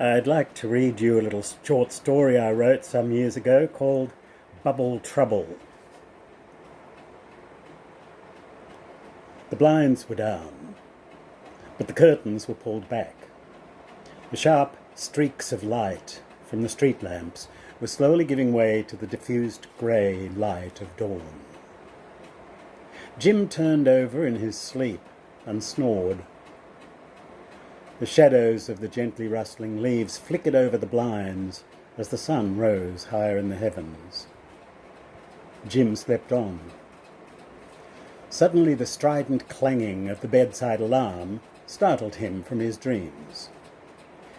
I'd like to read you a little short story I wrote some years ago called Bubble Trouble. The blinds were down, but the curtains were pulled back. The sharp streaks of light from the street lamps were slowly giving way to the diffused grey light of dawn. Jim turned over in his sleep and snored. The shadows of the gently rustling leaves flickered over the blinds as the sun rose higher in the heavens. Jim slept on. Suddenly the strident clanging of the bedside alarm startled him from his dreams.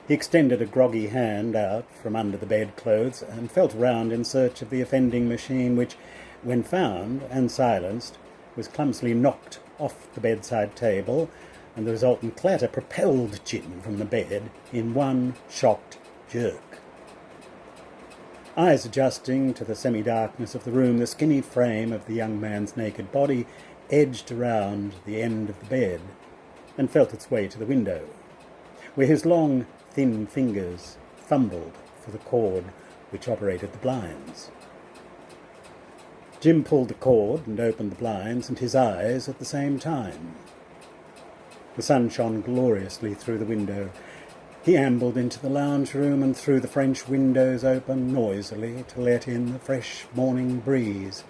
He extended a groggy hand out from under the bedclothes and felt round in search of the offending machine which, when found and silenced, was clumsily knocked off the bedside table, and the resultant clatter propelled Jim from the bed in one shocked jerk. Eyes adjusting to the semi-darkness of the room, the skinny frame of the young man's naked body edged around the end of the bed and felt its way to the window, where his long, thin fingers fumbled for the cord which operated the blinds. Jim pulled the cord and opened the blinds and his eyes at the same time. The sun shone gloriously through the window. He ambled into the lounge room and threw the French windows open noisily to let in the fresh morning breeze.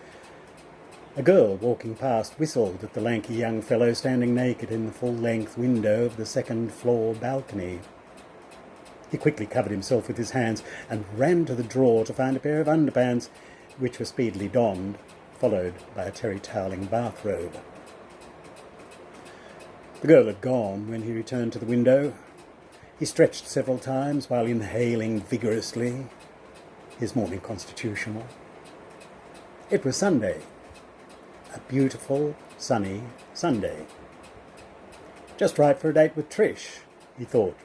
A girl walking past whistled at the lanky young fellow standing naked in the full-length window of the second-floor balcony. He quickly covered himself with his hands and ran to the drawer to find a pair of underpants, which were speedily donned, followed by a terry-toweling bathrobe. The girl had gone when he returned to the window. He stretched several times while inhaling vigorously his morning constitutional. It was Sunday, a beautiful, sunny Sunday. Just right for a date with Trish, he thought.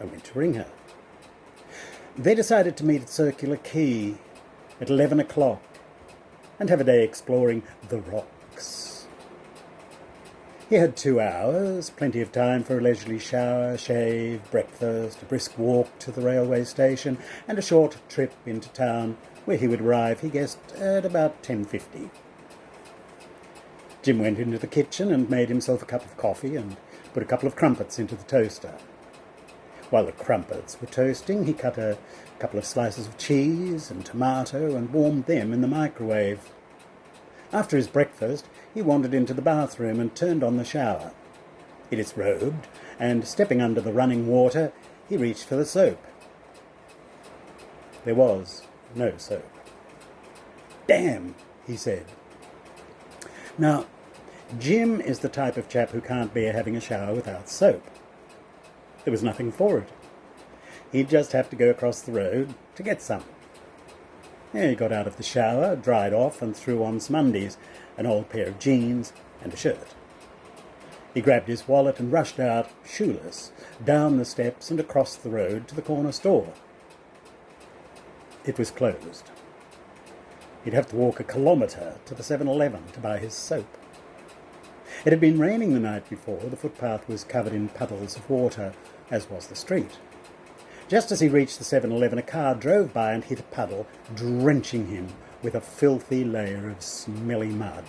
I went to ring her. They decided to meet at Circular Quay at 11 o'clock and have a day exploring the rocks. He had 2 hours, plenty of time for a leisurely shower, shave, breakfast, a brisk walk to the railway station, and a short trip into town, where he would arrive, he guessed, at about 10:50. Jim went into the kitchen and made himself a cup of coffee and put a couple of crumpets into the toaster. While the crumpets were toasting, he cut a couple of slices of cheese and tomato and warmed them in the microwave. After his breakfast, he wandered into the bathroom and turned on the shower. He disrobed, and stepping under the running water, he reached for the soap. There was no soap. "Damn," he said. Now, Jim is the type of chap who can't bear having a shower without soap. There was nothing for it. He'd just have to go across the road to get some. He got out of the shower, dried off, and threw on some undies, an old pair of jeans, and a shirt. He grabbed his wallet and rushed out, shoeless, down the steps and across the road to the corner store. It was closed. He'd have to walk a kilometre to the 7-Eleven to buy his soap. It had been raining the night before. The footpath was covered in puddles of water, as was the street. Just as he reached the 7-Eleven, a car drove by and hit a puddle, drenching him with a filthy layer of smelly mud.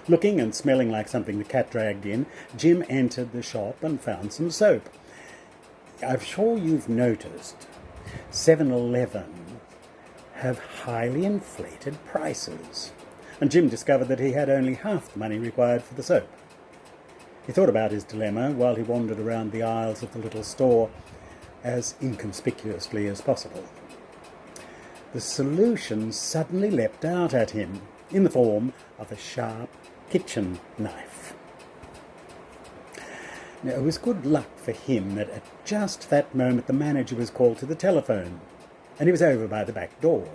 Looking and smelling like something the cat dragged in, Jim entered the shop and found some soap. I'm sure you've noticed 7-Eleven have highly inflated prices, and Jim discovered that he had only half the money required for the soap. He thought about his dilemma while he wandered around the aisles of the little store as inconspicuously as possible. The solution suddenly leapt out at him in the form of a sharp kitchen knife. Now, it was good luck for him that at just that moment the manager was called to the telephone, and he was over by the back door.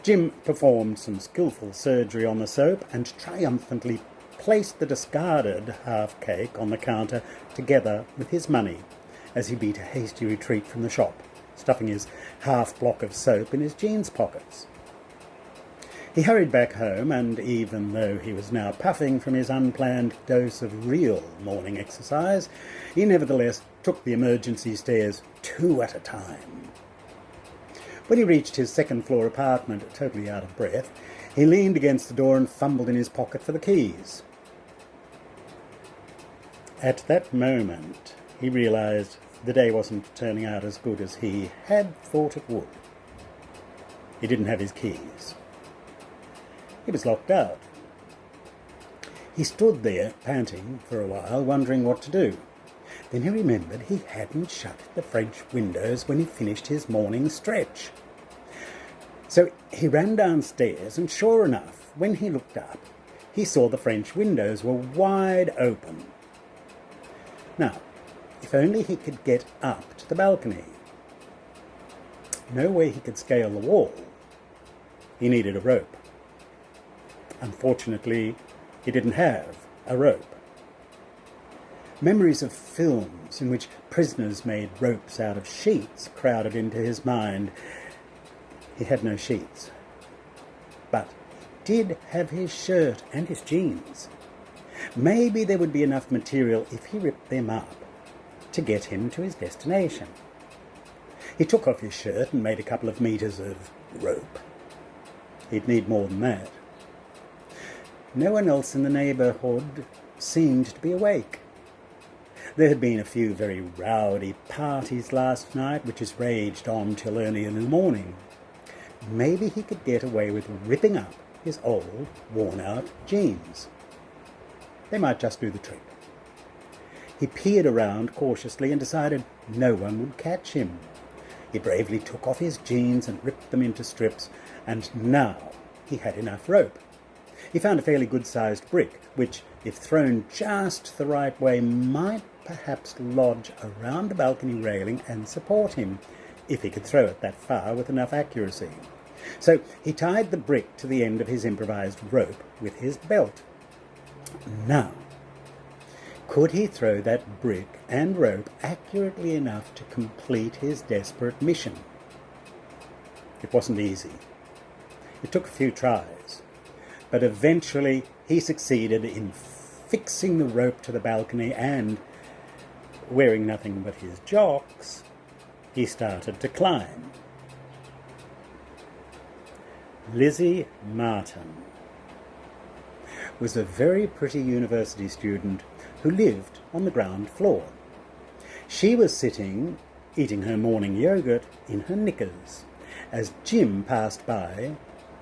Jim performed some skillful surgery on the soap and triumphantly placed the discarded half-cake on the counter together with his money as he beat a hasty retreat from the shop, stuffing his half-block of soap in his jeans pockets. He He hurried back home, and even though he was now puffing from his unplanned dose of real morning exercise, he nevertheless took the emergency stairs 2 at a time. When he reached his second-floor apartment, totally out of breath, he leaned against the door and fumbled in his pocket for the keys. At that moment, he realised the day wasn't turning out as good as he had thought it would. He didn't have his keys. He was locked out. He stood there, panting, for a while, wondering what to do. Then he remembered he hadn't shut the French windows when he finished his morning stretch. So he ran downstairs, and sure enough, when he looked up, he saw the French windows were wide open. Now, if only he could get up to the balcony. No way he could scale the wall. He needed a rope. Unfortunately, he didn't have a rope. Memories of films in which prisoners made ropes out of sheets crowded into his mind. He had no sheets, but he did have his shirt and his jeans. Maybe there would be enough material if he ripped them up to get him to his destination. He took off his shirt and made a couple of meters of rope. He'd need more than that. No one else in the neighbourhood seemed to be awake. There had been a few very rowdy parties last night, which has raged on till early in the morning. Maybe he could get away with ripping up his old, worn-out jeans. They might just do the trick. He peered around cautiously and decided no one would catch him. He bravely took off his jeans and ripped them into strips, and now he had enough rope. He found a fairly good-sized brick, which, if thrown just the right way, might perhaps lodge around the balcony railing and support him, if he could throw it that far with enough accuracy. So he tied the brick to the end of his improvised rope with his belt. Now, could he throw that brick and rope accurately enough to complete his desperate mission? It wasn't easy. It took a few tries, but eventually he succeeded in fixing the rope to the balcony, and, wearing nothing but his jocks, he started to climb. Lizzie Martin was a very pretty university student who lived on the ground floor. She was sitting, eating her morning yogurt in her knickers, as Jim passed by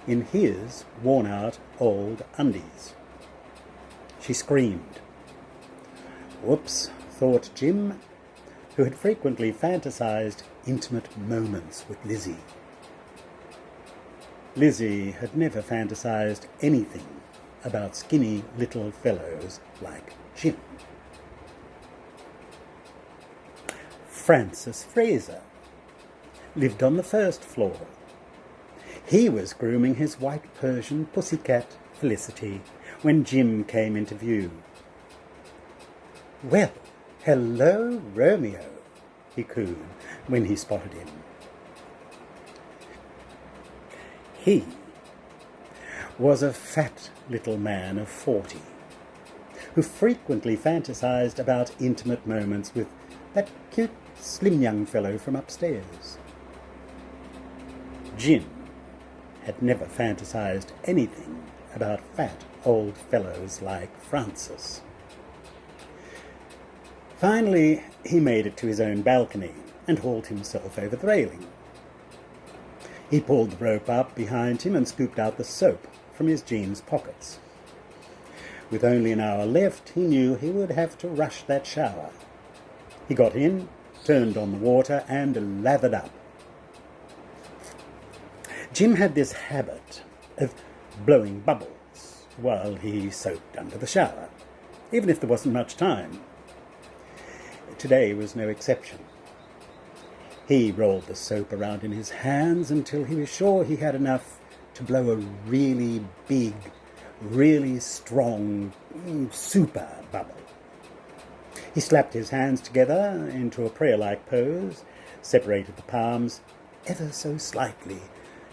in his worn-out old undies. She screamed. Whoops, thought Jim, who had frequently fantasized intimate moments with Lizzie. Lizzie had never fantasized anything about skinny little fellows like Jim. Francis Fraser lived on the first floor. He was grooming his white Persian pussycat, Felicity, when Jim came into view. "Well, hello, Romeo," he cooed when he spotted him. He was a fat little man of 40, who frequently fantasized about intimate moments with that cute, slim young fellow from upstairs. Jim had never fantasized anything about fat old fellows like Francis. Finally, he made it to his own balcony and hauled himself over the railing. He pulled the rope up behind him and scooped out the soap from his jeans pockets. With only an hour left, he knew he would have to rush that shower. He got in, turned on the water, and lathered up. Jim had this habit of blowing bubbles while he soaked under the shower, even if there wasn't much time. Today was no exception. He rolled the soap around in his hands until he was sure he had enough to blow a really big, really strong, super bubble. He slapped his hands together into a prayer-like pose, separated the palms ever so slightly,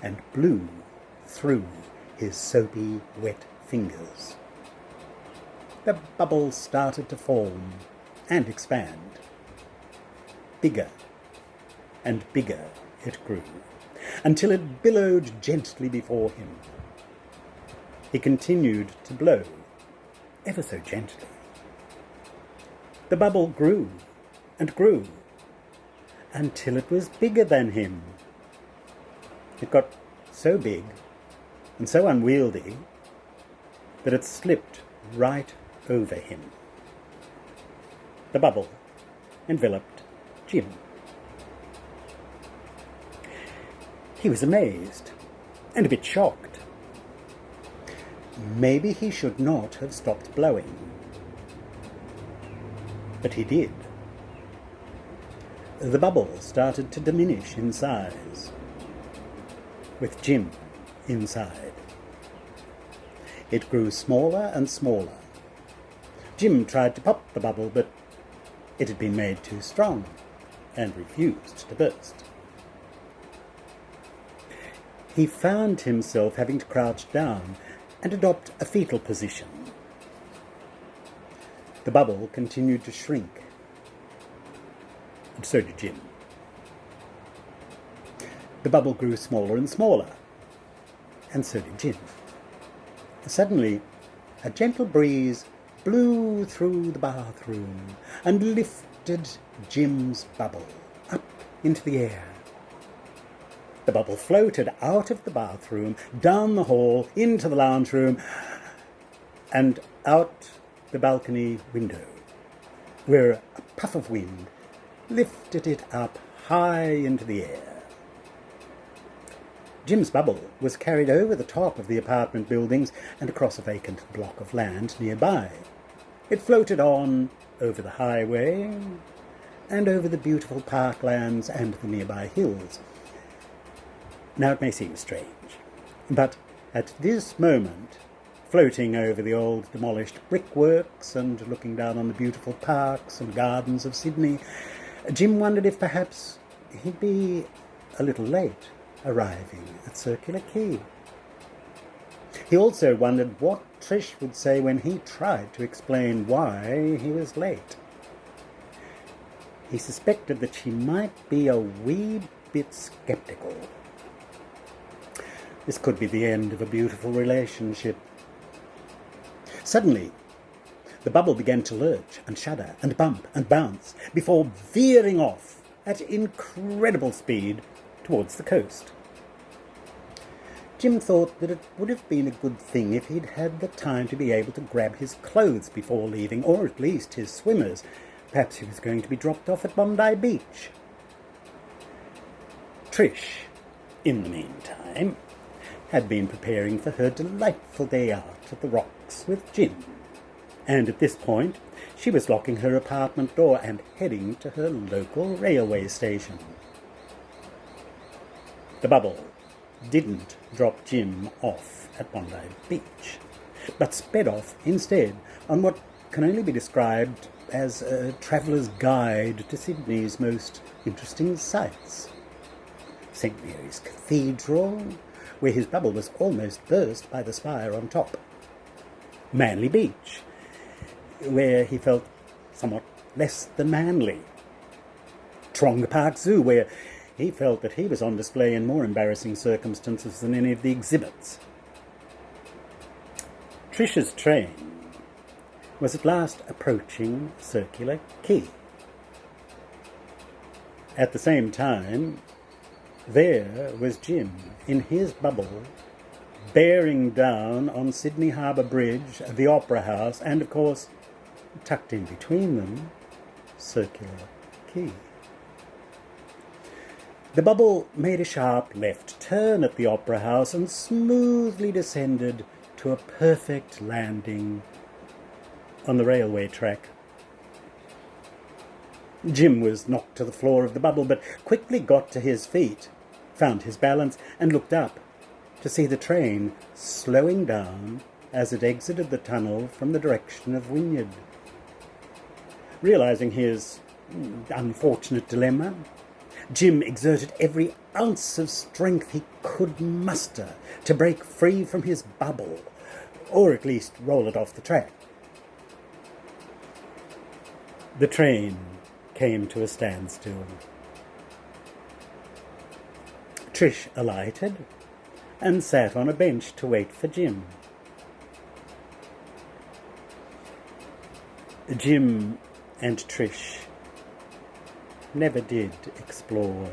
and blew through his soapy, wet fingers. The bubble started to form and expand. Bigger and bigger it grew, until it billowed gently before him. He continued to blow, ever so gently. The bubble grew and grew, until it was bigger than him. It got so big and so unwieldy that it slipped right over him. The bubble enveloped Jim. He was amazed and a bit shocked. Maybe he should not have stopped blowing. But he did. The bubble started to diminish in size, with Jim inside. It grew smaller and smaller. Jim tried to pop the bubble, but it had been made too strong and refused to burst. He found himself having to crouch down and adopt a fetal position. The bubble continued to shrink, and so did Jim. The bubble grew smaller and smaller, and so did Jim. Suddenly, a gentle breeze blew through the bathroom and lifted Jim's bubble up into the air. The bubble floated out of the bathroom, down the hall, into the lounge room, and out the balcony window, where a puff of wind lifted it up high into the air. Jim's bubble was carried over the top of the apartment buildings and across a vacant block of land nearby. It floated on over the highway and over the beautiful parklands and the nearby hills. Now it may seem strange, but at this moment, floating over the old demolished brickworks and looking down on the beautiful parks and gardens of Sydney, Jim wondered if perhaps he'd be a little late arriving at Circular Quay. He also wondered what Trish would say when he tried to explain why he was late. He suspected that she might be a wee bit sceptical. This could be the end of a beautiful relationship. Suddenly, the bubble began to lurch and shudder and bump and bounce before veering off at incredible speed towards the coast. Jim thought that it would have been a good thing if he'd had the time to be able to grab his clothes before leaving, or at least his swimmers. Perhaps he was going to be dropped off at Bondi Beach. Trish, in the meantime, had been preparing for her delightful day out at the Rocks with Jim, and at this point she was locking her apartment door and heading to her local railway station. The bubble didn't drop Jim off at Bondi Beach, but sped off instead on what can only be described as a traveller's guide to Sydney's most interesting sights. St. Mary's Cathedral, where his bubble was almost burst by the spire on top. Manly Beach, where he felt somewhat less than manly. Taronga Park Zoo, where he felt that he was on display in more embarrassing circumstances than any of the exhibits. Trish's train was at last approaching Circular Quay. At the same time, there was Jim in his bubble, bearing down on Sydney Harbour Bridge, the Opera House, and, of course, tucked in between them, Circular Quay. The bubble made a sharp left turn at the Opera House and smoothly descended to a perfect landing on the railway track. Jim was knocked to the floor of the bubble, but quickly got to his feet, found his balance, and looked up to see the train slowing down as it exited the tunnel from the direction of Wynyard. Realising his unfortunate dilemma, Jim exerted every ounce of strength he could muster to break free from his bubble, or at least roll it off the track. The train came to a standstill. Trish alighted and sat on a bench to wait for Jim. Jim and Trish never did explore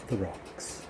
the rocks.